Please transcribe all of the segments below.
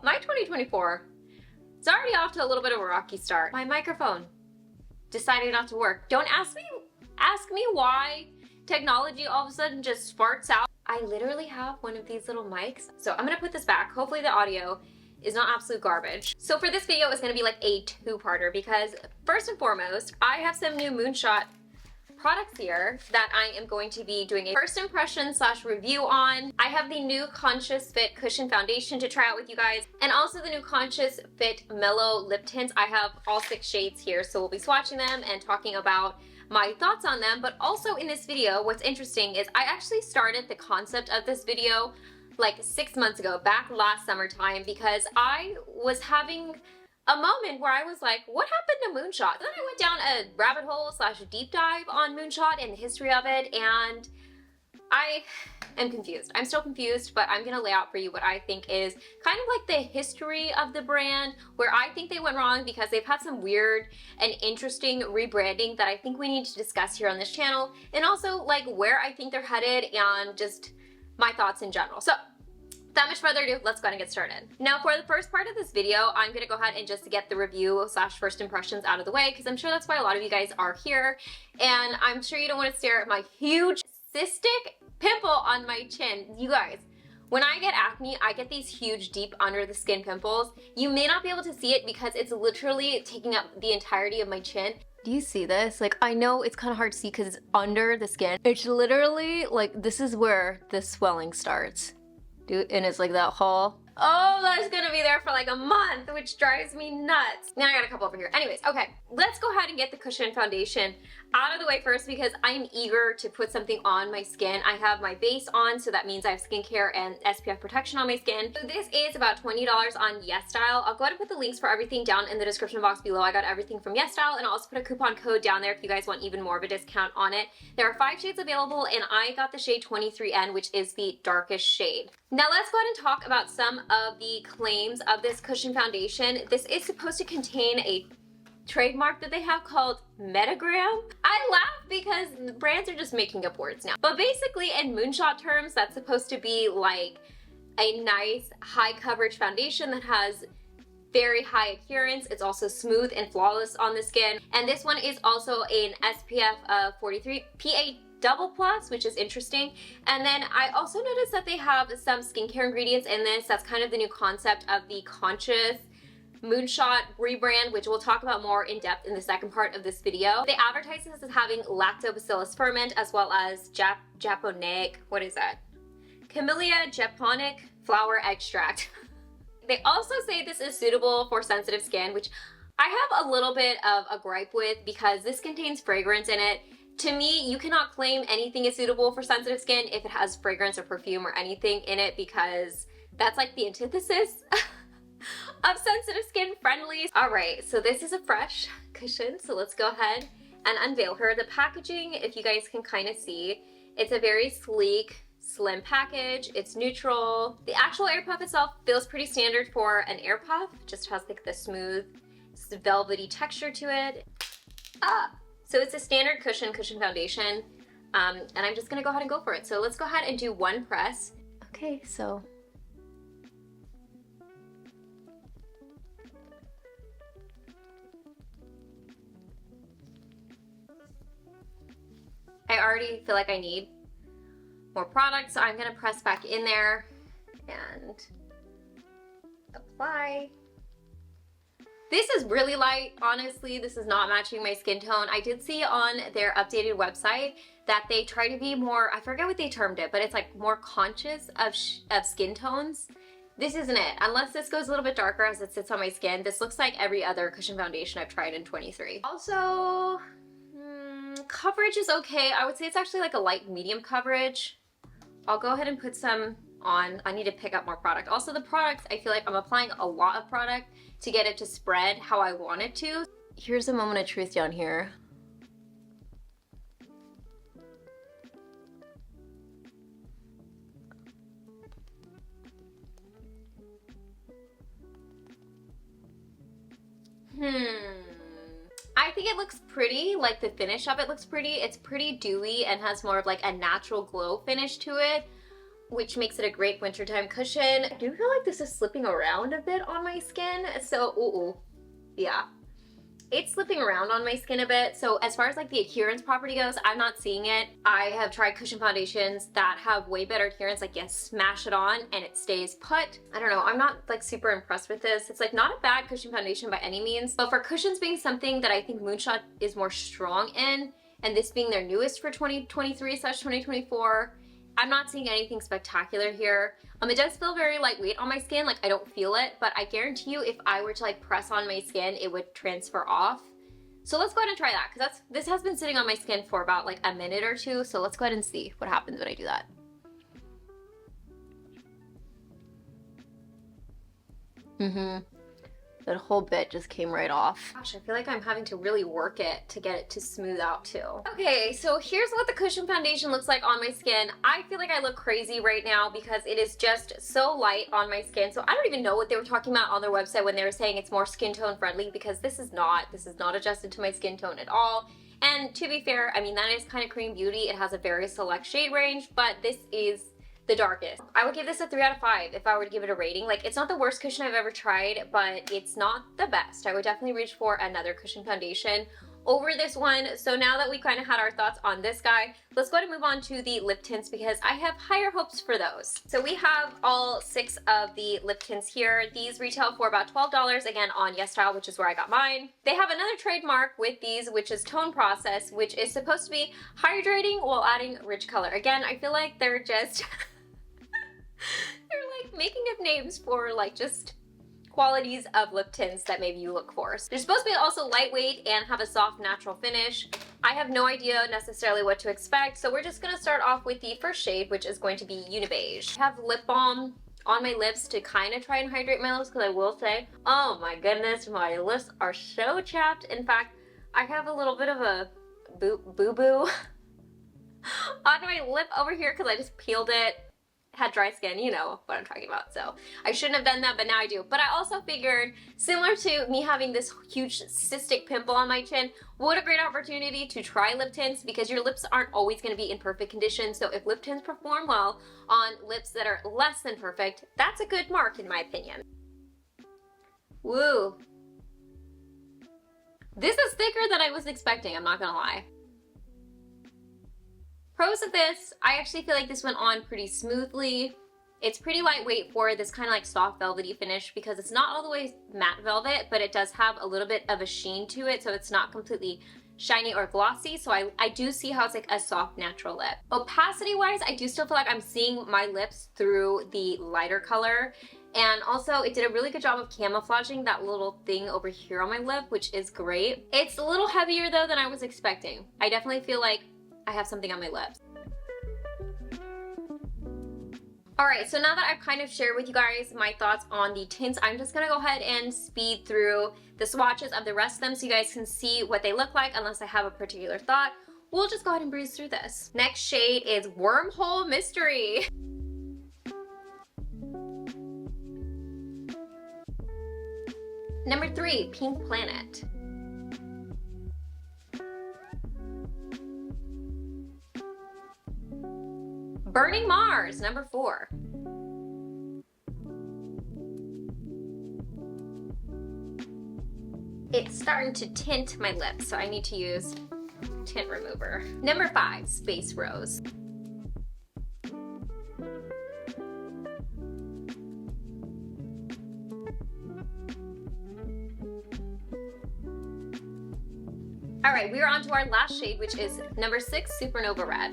Well, my 2024, it's already off to a little bit of a rocky start. My microphone decided not to work. Don't ask me why technology all of a sudden just farts out. I literally have one of these little mics. So I'm gonna put this back. Hopefully the audio is not absolute garbage. So for this video, it's gonna be like a two-parter because first and foremost, I have some new Moonshot products here that I am going to be doing a first impression / review on. I have the new Conscious Fit Cushion Foundation to try out with you guys, and also the new Conscious Fit Mellow Lip Tints. I have all 6 shades here, so we'll be swatching them and talking about my thoughts on them. But also in this video, what's interesting is I actually started the concept of this video like 6 months ago, back last summertime, because I was having a moment where I was like, what happened to Moonshot? Then I went down a rabbit hole / deep dive on Moonshot and the history of it, and I am confused. I'm still confused, but I'm gonna lay out for you what I think is kind of like the history of the brand, where I think they went wrong because they've had some weird and interesting rebranding that I think we need to discuss here on this channel, and also like where I think they're headed and just my thoughts in general. So without much further ado, let's go ahead and get started. Now for the first part of this video, I'm gonna go ahead and just get the review / first impressions out of the way, because I'm sure that's why a lot of you guys are here, and I'm sure you don't want to stare at my huge cystic pimple on my chin. You guys, when I get acne, I get these huge deep under the skin pimples. You may not be able to see it because it's literally taking up the entirety of my chin. Do you see this? Like, I know it's kind of hard to see because it's under the skin. It's literally like, this is where the swelling starts. Dude, and it's like that hole. Oh, that's gonna be there for like a month, which drives me nuts. Now I got a couple over here. Anyways, okay, let's go ahead and get the cushion foundation out of the way first because I'm eager to put something on my skin. I have my base on, so that means I have skincare and SPF protection on my skin. So this is about $20 on YesStyle. I'll go ahead and put the links for everything down in the description box below. I got everything from YesStyle, and I'll also put a coupon code down there if you guys want even more of a discount on it. There are 5 shades available, and I got the shade 23N, which is the darkest shade. Now let's go ahead and talk about some of the claims of this cushion foundation. This is supposed to contain a trademark that they have called metagram. I laugh because brands are just making up words now. But basically in Moonshot terms, that's supposed to be like a nice high coverage foundation that has very high adherence. It's also smooth and flawless on the skin. And this one is also an SPF of 43 PA++, which is interesting. And then I also noticed that they have some skincare ingredients in this. That's kind of the new concept of the Conscious Moonshot rebrand, which we'll talk about more in depth in the second part of this video. They advertise this as having lactobacillus ferment as well as Japonaic, what is that? Camellia Japonic flower extract. They also say this is suitable for sensitive skin, which I have a little bit of a gripe with because this contains fragrance in it. To me, you cannot claim anything is suitable for sensitive skin if it has fragrance or perfume or anything in it, because that's like the antithesis of sensitive skin friendly. All right, so this is a fresh cushion, so let's go ahead and unveil her. The packaging, if you guys can kind of see, it's a very sleek, slim package. It's neutral. The actual air puff itself feels pretty standard for an air puff. Just has like the smooth, velvety texture to it. So it's a standard cushion foundation, and I'm just gonna go ahead and go for it. So let's go ahead and do one press. Okay, so I already feel like I need more product, so I'm gonna press back in there and apply. This is really light, honestly. This is not matching my skin tone. I did see on their updated website that they try to be more, I forget what they termed it, but it's like more conscious of skin tones. This isn't it. Unless this goes a little bit darker as it sits on my skin, this looks like every other cushion foundation I've tried in 23. Also, coverage is okay. I would say it's actually like a light medium coverage. I'll go ahead and put some on. I need to pick up more product. Also the product, I feel like I'm applying a lot of product to get it to spread how I want it to. Here's a moment of truth down here. I think it looks pretty, like the finish of it looks pretty. It's pretty dewy and has more of like a natural glow finish to it. which makes it a great wintertime cushion. I do feel like this is slipping around a bit on my skin, so yeah. It's slipping around on my skin a bit, so as far as like the adherence property goes, I'm not seeing it. I have tried cushion foundations that have way better adherence, like you smash it on and it stays put. I don't know, I'm not like super impressed with this. It's like not a bad cushion foundation by any means, but for cushions being something that I think Moonshot is more strong in, and this being their newest for 2023/2024, I'm not seeing anything spectacular here. It does feel very lightweight on my skin, like I don't feel it, but I guarantee you if I were to like press on my skin, it would transfer off. So let's go ahead and try that, because this has been sitting on my skin for about like a minute or two, so let's go ahead and see what happens when I do that. That whole bit just came right off. Gosh, I feel like I'm having to really work it to get it to smooth out too. Okay, so here's what the cushion foundation looks like on my skin. I feel like I look crazy right now because it is just so light on my skin. So I don't even know what they were talking about on their website when they were saying it's more skin tone friendly, because this is not adjusted to my skin tone at all. And to be fair, I mean, that is kind of cream beauty. It has a very select shade range, but this is the darkest. I would give this a 3 out of 5 if I were to give it a rating. Like, it's not the worst cushion I've ever tried, but it's not the best. I would definitely reach for another cushion foundation over this one. So now that we kind of had our thoughts on this guy, let's go ahead and move on to the lip tints, because I have higher hopes for those. So we have all 6 of the lip tints here. These retail for about $12, again on YesStyle, which is where I got mine. They have another trademark with these, which is Tone Process, which is supposed to be hydrating while adding rich color. Again, I feel like they're just they're like making up names for like just qualities of lip tints that maybe you look for. They're supposed to be also lightweight and have a soft natural finish. I have no idea necessarily what to expect, so we're just gonna start off with the first shade, which is going to be Unibeige. I have lip balm on my lips to kind of try and hydrate my lips, because I will say, oh my goodness, my lips are so chapped. In fact, I have a little bit of a boo-boo on my lip over here because I just peeled it. Had dry skin, you know what I'm talking about, so I shouldn't have done that, but now I do. But I also figured, similar to me having this huge cystic pimple on my chin, what a great opportunity to try lip tints, because your lips aren't always going to be in perfect condition. So if lip tints perform well on lips that are less than perfect, that's a good mark in my opinion. Woo! This is thicker than I was expecting, I'm not gonna lie. Pros of this, I actually feel like this went on pretty smoothly. It's pretty lightweight for this kind of like soft velvety finish, because it's not all the way matte velvet, but it does have a little bit of a sheen to it, so it's not completely shiny or glossy. So I do see how it's like a soft natural lip. Opacity wise, I do still feel like I'm seeing my lips through the lighter color. And also it did a really good job of camouflaging that little thing over here on my lip, which is great. It's a little heavier though than I was expecting. I definitely feel like I have something on my lips. Alright, so now that I've kind of shared with you guys my thoughts on the tints, I'm just gonna go ahead and speed through the swatches of the rest of them so you guys can see what they look like, unless I have a particular thought. We'll just go ahead and breeze through this. Next shade is Wormhole Mystery. Number 3, Pink Planet. Burning Mars, number 4. It's starting to tint my lips, so I need to use tint remover. Number 5, Space Rose. Alright, we are on to our last shade, which is number 6, Supernova Red.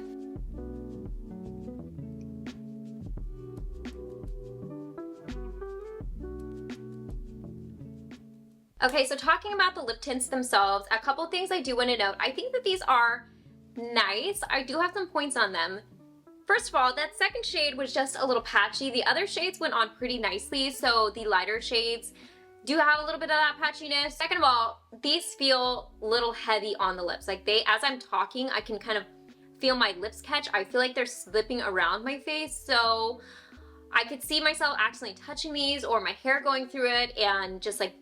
Okay, so talking about the lip tints themselves, a couple things I do want to note. I think that these are nice. I do have some points on them. First of all, that second shade was just a little patchy. The other shades went on pretty nicely, so the lighter shades do have a little bit of that patchiness. Second of all, these feel a little heavy on the lips. Like as I'm talking, I can kind of feel my lips catch. I feel like they're slipping around my face, so I could see myself accidentally touching these or my hair going through it and just like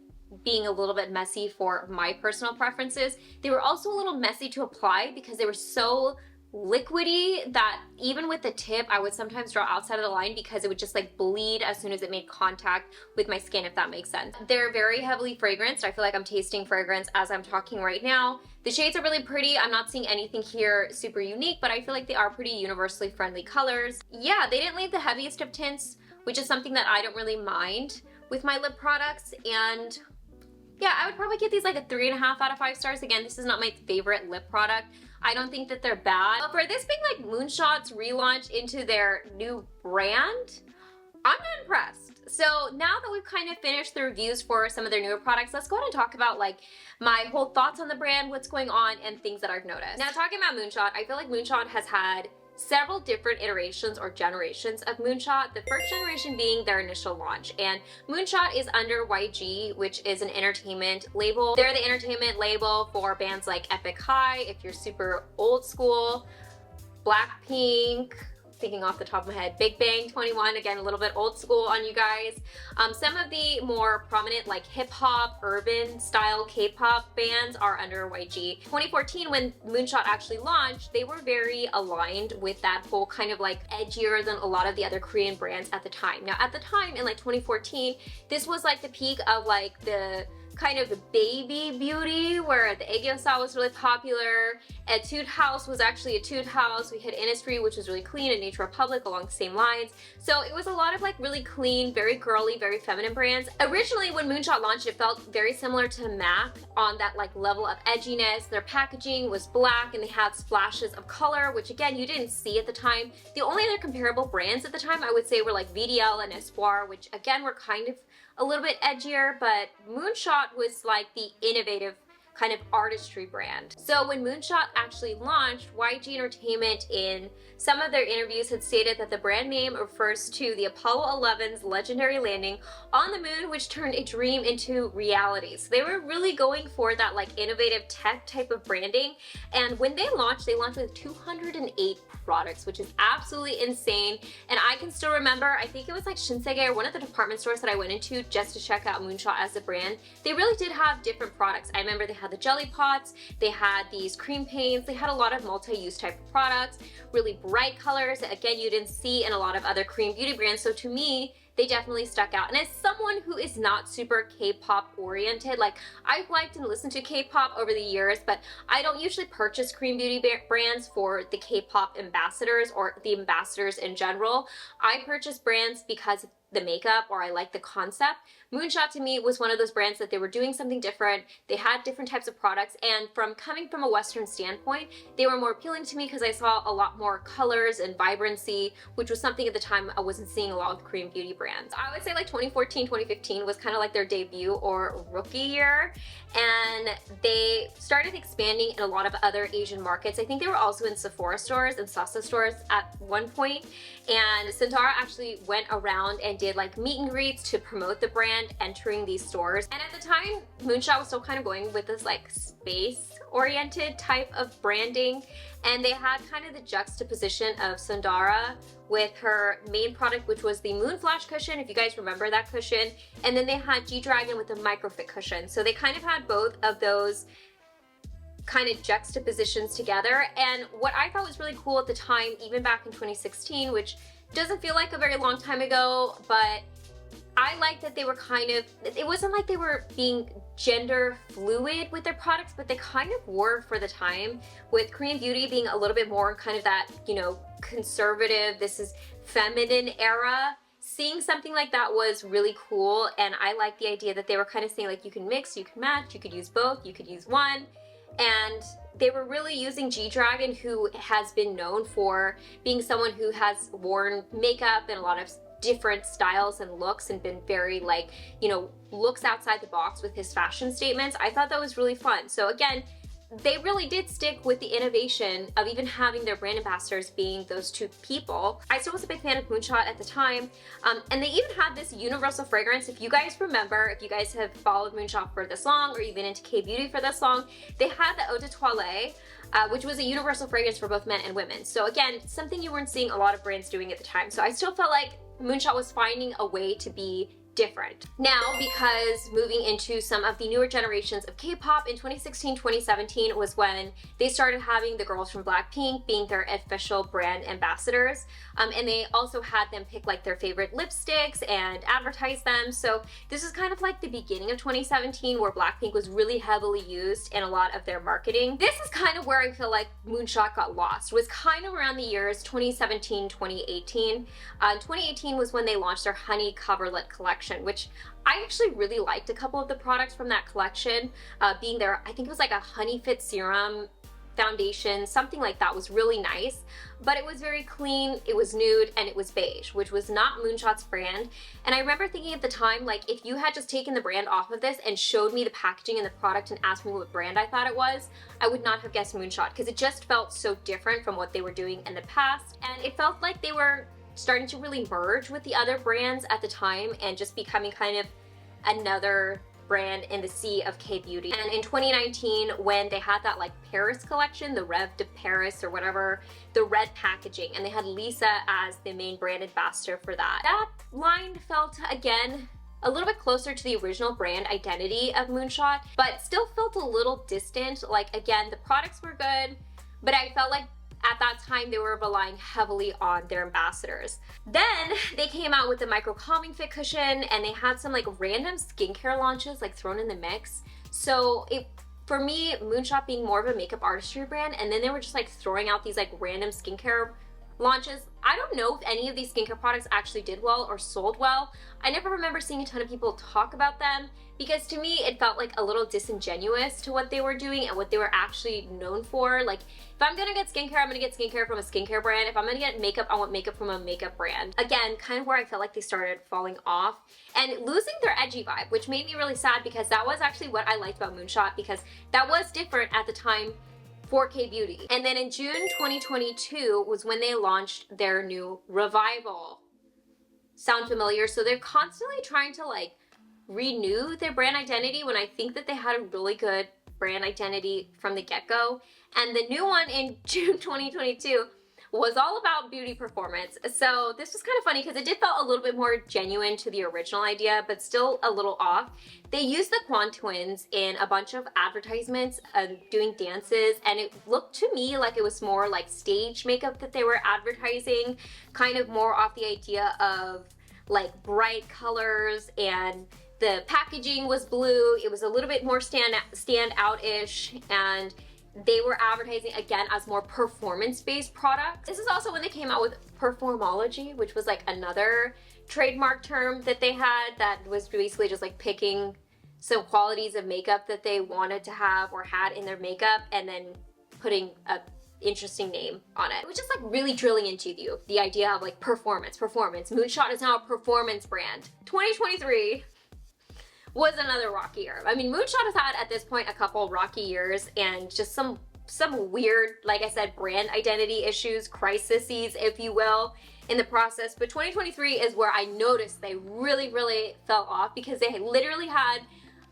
being a little bit messy for my personal preferences. They were also a little messy to apply because they were so liquidy that even with the tip I would sometimes draw outside of the line because it would just like bleed as soon as it made contact with my skin, if that makes sense. They're very heavily fragranced. I feel like I'm tasting fragrance as I'm talking right now. The shades are really pretty. I'm not seeing anything here super unique, but I feel like they are pretty universally friendly colors. Yeah, they didn't leave the heaviest of tints, which is something that I don't really mind with my lip products. And yeah, I would probably give these like a 3.5 out of 5 stars. Again, this is not my favorite lip product. I don't think that they're bad. But for this being like Moonshot's relaunch into their new brand, I'm not impressed. So now that we've kind of finished the reviews for some of their newer products, let's go ahead and talk about like my whole thoughts on the brand, what's going on, and things that I've noticed. Now, talking about Moonshot, I feel like Moonshot has had several different iterations or generations of Moonshot, the first generation being their initial launch. And Moonshot is under YG, which is an entertainment label. They're the entertainment label for bands like Epic High, if you're super old school, Blackpink, thinking off the top of my head, Big Bang 21, again, a little bit old school on you guys. Some of the more prominent like hip hop, urban style K-pop bands are under YG. 2014, when Moonshot actually launched, they were very aligned with that whole kind of like edgier than a lot of the other Korean brands at the time. Now, at the time in like 2014, this was like the peak of like the kind of baby beauty, where the Aegyosa was really popular. Etude House was actually Etude House. We had Innisfree, which was really clean, and Nature Republic along the same lines. So it was a lot of like really clean, very girly, very feminine brands. Originally, when Moonshot launched, it felt very similar to MAC on that like level of edginess. Their packaging was black and they had splashes of color, which again, you didn't see at the time. The only other comparable brands at the time I would say were like VDL and Espoir, which again were kind of a little bit edgier, but Moonshot was like the innovative kind of artistry brand. So when Moonshot actually launched, YG Entertainment in some of their interviews had stated that the brand name refers to the Apollo 11's legendary landing on the moon, which turned a dream into reality. So they were really going for that like innovative tech type of branding. And when they launched with 208 products, which is absolutely insane. And I can still remember, I think it was like Shinsegae or one of the department stores that I went into just to check out Moonshot as a brand. They really did have different products. I remember they had the jelly pots, they had these cream paints, they had a lot of multi-use type of products, really bright colors that again you didn't see in a lot of other Korean beauty brands. So to me, they definitely stuck out. And as someone who is not super K-pop oriented, like I've liked and listened to K-pop over the years, but I don't usually purchase Korean beauty brands for the K-pop ambassadors or the ambassadors in general. I purchase brands because of the makeup or I like the concept. Moonshot to me was one of those brands that they were doing something different. They had different types of products, and from coming from a Western standpoint, they were more appealing to me because I saw a lot more colors and vibrancy, which was something at the time I wasn't seeing a lot with Korean beauty brands. I would say like 2014, 2015 was kind of like their debut or rookie year, and they started expanding in a lot of other Asian markets. I think they were also in Sephora stores and Sasa stores at one point, and Santara actually went around and did like meet and greets to promote the brand entering these stores. And at the time, Moonshot was still kind of going with this like space-oriented type of branding, and they had kind of the juxtaposition of Sundara with her main product, which was the Moon Flash cushion, if you guys remember that cushion, and then they had G-Dragon with the Microfit cushion. So they kind of had both of those kind of juxtapositions together. And what I thought was really cool at the time, even back in 2016, which doesn't feel like a very long time ago, but I like that they were kind of, it wasn't like they were being gender fluid with their products, but they kind of were for the time, with Korean beauty being a little bit more kind of that, you know, conservative, this is feminine era. Seeing something like that was really cool, and I like the idea that they were kind of saying like you can mix, you can match, you could use both, you could use one. And they were really using G-Dragon, who has been known for being someone who has worn makeup and a lot of different styles and looks and been very like, you know, looks outside the box with his fashion statements. I thought that was really fun. So again, they really did stick with the innovation of even having their brand ambassadors being those two people. I still was a big fan of Moonshot at the time, and they even had this universal fragrance. If you guys remember, if you guys have followed Moonshot for this long or you've been into K-beauty for this long, they had the Eau de Toilette, which was a universal fragrance for both men and women. So again, something you weren't seeing a lot of brands doing at the time. So I still felt like Moonshot was finding a way to be different. Now, because moving into some of the newer generations of K-pop in 2016, 2017 was when they started having the girls from Blackpink being their official brand ambassadors. And they also had them pick like their favorite lipsticks and advertise them. So this is kind of like the beginning of 2017 where Blackpink was really heavily used in a lot of their marketing. This is kind of where I feel like Moonshot got lost. It was kind of around the years 2017, 2018. 2018 was when they launched their Honey Coverlet collection, which I actually really liked a couple of the products from that collection. Being there, I think it was like a Honey Fit Serum foundation, something like that was really nice, but it was very clean, it was nude, and it was beige, which was not Moonshot's brand. And I remember thinking at the time, like, if you had just taken the brand off of this and showed me the packaging and the product and asked me what brand I thought it was, I would not have guessed Moonshot, because it just felt so different from what they were doing in the past, and it felt like they were starting to really merge with the other brands at the time and just becoming kind of another brand in the sea of K-beauty. And in 2019, when they had that like Paris collection, the Rev de Paris or whatever, the red packaging, and they had Lisa as the main brand ambassador for that. That line felt, again, a little bit closer to the original brand identity of Moonshot, but still felt a little distant. Like, again, the products were good, but I felt like at that time they were relying heavily on their ambassadors. Then they came out with the micro calming fit cushion, and they had some like random skincare launches like thrown in the mix. So for me, Moonshot being more of a makeup artistry brand, and then they were just like throwing out these like random skincare launches. I don't know if any of these skincare products actually did well or sold well. I never remember seeing a ton of people talk about them, because to me it felt like a little disingenuous to what they were doing and what they were actually known for. Like, if I'm gonna get skincare, I'm gonna get skincare from a skincare brand. If I'm gonna get makeup, I want makeup from a makeup brand. Again, kind of where I felt like they started falling off and losing their edgy vibe, which made me really sad, because that was actually what I liked about Moonshot, because that was different at the time for K-beauty. And then in June 2022 was when they launched their new Revival. Sound familiar? So they're constantly trying to like renew their brand identity, when I think that they had a really good brand identity from the get-go. And the new one in June 2022 was all about beauty performance. So this was kind of funny, because it did feel a little bit more genuine to the original idea, but still a little off. They used the Quan twins in a bunch of advertisements doing dances, and it looked to me like it was more like stage makeup that they were advertising, kind of more off the idea of like bright colors, and the packaging was blue. It was a little bit more stand-out-ish, and they were advertising again as more performance-based products. This is also when they came out with performology, which was like another trademark term that they had that was basically just like picking some qualities of makeup that they wanted to have or had in their makeup and then putting a interesting name on it. It was just like really drilling into you the idea of like performance. Moonshot is now a performance brand. 2023 was another rocky year. I mean, Moonshot has had at this point a couple rocky years and just some weird, like I said, brand identity issues, crises, if you will, in the process. But 2023 is where I noticed they really, really fell off, because they literally had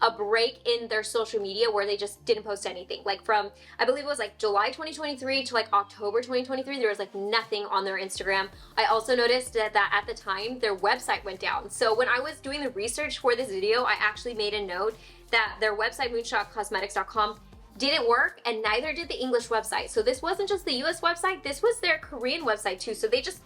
a break in their social media where they just didn't post anything. Like from, I believe it was like July 2023 to like October 2023, there was like nothing on their Instagram. I also noticed that at the time, their website went down. So when I was doing the research for this video, I actually made a note that their website, moonshotcosmetics.com, didn't work, and neither did the English website. So this wasn't just the US website, this was their Korean website too. So they just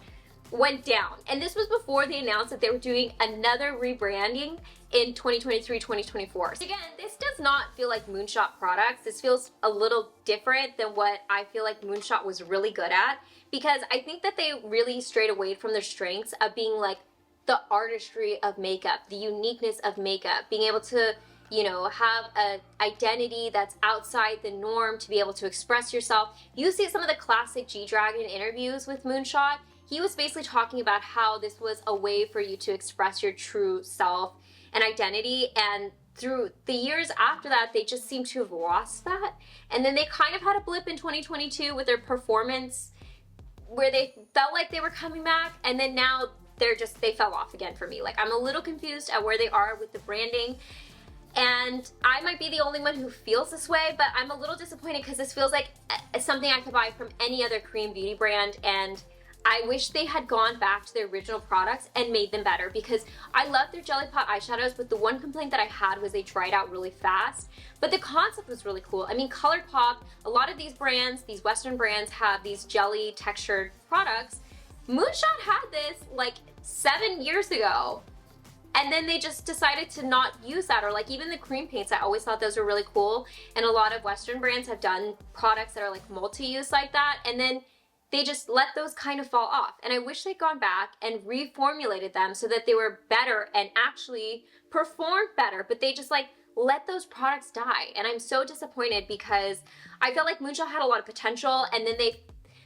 went down. And this was before they announced that they were doing another rebranding in 2023-2024. So again, this does not feel like Moonshot products. This feels a little different than what I feel like Moonshot was really good at, because I think that they really strayed away from their strengths of being like the artistry of makeup, the uniqueness of makeup, being able to, you know, have an identity that's outside the norm, to be able to express yourself. You see some of the classic G-Dragon interviews with Moonshot. He was basically talking about how this was a way for you to express your true self and identity, and through the years after that, they just seem to have lost that. And then they kind of had a blip in 2022 with their performance, where they felt like they were coming back, and then now they fell off again for me. Like, I'm a little confused at where they are with the branding, and I might be the only one who feels this way, but I'm a little disappointed, because this feels like something I could buy from any other Korean beauty brand, and I wish they had gone back to their original products and made them better, because I love their Jelly Pot eyeshadows, but the one complaint that I had was they dried out really fast. But the concept was really cool. I mean, ColourPop, a lot of these brands, these Western brands, have these jelly textured products. Moonshot had this like 7 years ago. And then they just decided to not use that, or like even the cream paints, I always thought those were really cool. And a lot of Western brands have done products that are like multi-use like that. And then they just let those kind of fall off. And I wish they'd gone back and reformulated them so that they were better and actually performed better. But they just like let those products die. And I'm so disappointed because I felt like Moonshot had a lot of potential, and then they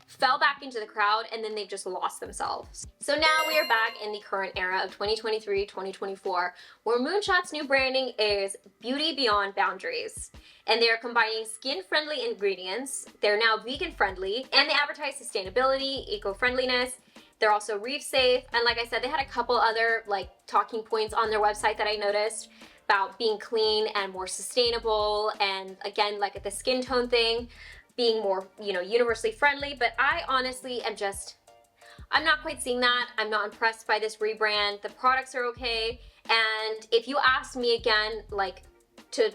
fell back into the crowd, and then they've just lost themselves. So now we are back in the current era of 2023-2024, where Moonshot's new branding is beauty beyond boundaries. And they're combining skin-friendly ingredients, they're now vegan-friendly, and they advertise sustainability, eco-friendliness. They're also reef safe, and like I said, they had a couple other like talking points on their website that I noticed about being clean and more sustainable, and again, like the skin tone thing, being more, you know, universally friendly. But I honestly am just, I'm not quite seeing that. I'm not impressed by this rebrand. The products are okay. And if you asked me again, like to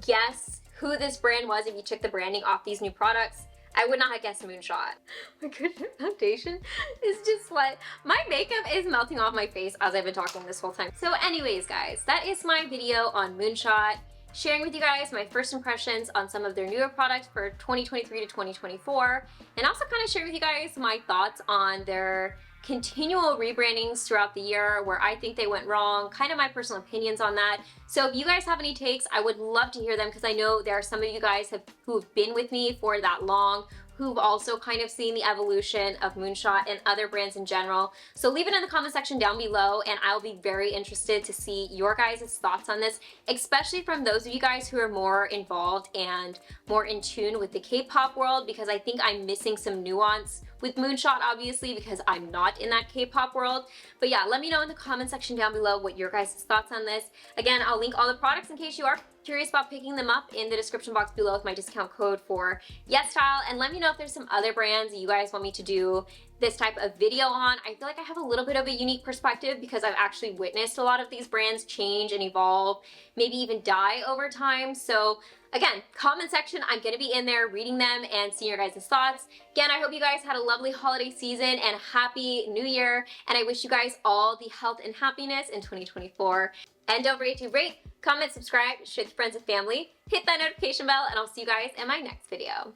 guess who this brand was, if you took the branding off these new products, I would not have guessed Moonshot. My goodness, foundation is just like, my makeup is melting off my face as I've been talking this whole time. So anyways, guys, that is my video on Moonshot, sharing with you guys my first impressions on some of their newer products for 2023 to 2024, and also kind of share with you guys my thoughts on their continual rebrandings throughout the year, where I think they went wrong, kind of my personal opinions on that. So if you guys have any takes, I would love to hear them, because I know there are some of you guys who have been with me for that long, who've also kind of seen the evolution of Moonshot and other brands in general. So leave it in the comment section down below, and I'll be very interested to see your guys' thoughts on this, especially from those of you guys who are more involved and more in tune with the K-pop world, because I think I'm missing some nuance with Moonshot, obviously, because I'm not in that K-pop world. But yeah, let me know in the comment section down below what your guys' thoughts on this. Again, I'll link all the products in case you are curious about picking them up in the description box below with my discount code for YesStyle. And let me know if there's some other brands you guys want me to do this type of video on. I feel like I have a little bit of a unique perspective because I've actually witnessed a lot of these brands change and evolve, maybe even die over time. So again, comment section, I'm gonna be in there reading them and seeing your guys' thoughts. Again, I hope you guys had a lovely holiday season and a happy new year, and I wish you guys all the health and happiness in 2024. And don't forget to rate, comment, subscribe, share with friends and family, hit that notification bell, and I'll see you guys in my next video.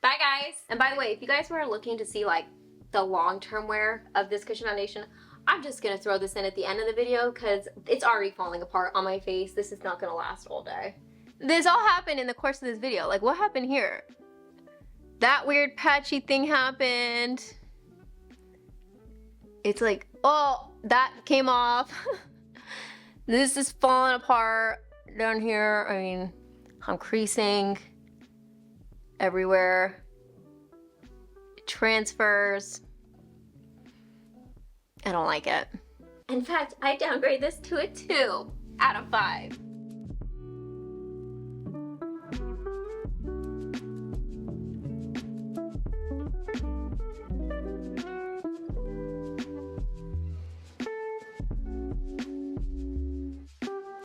Bye guys! And by the way, if you guys were looking to see like the long-term wear of this cushion foundation, I'm just gonna throw this in at the end of the video because it's already falling apart on my face. This is not gonna last all day. This all happened in the course of this video. Like, what happened here? That weird patchy thing happened. It's like, oh, that came off. This is falling apart down here. I mean, I'm creasing everywhere. It transfers. I don't like it. In fact, I downgrade this to a 2 out of 5.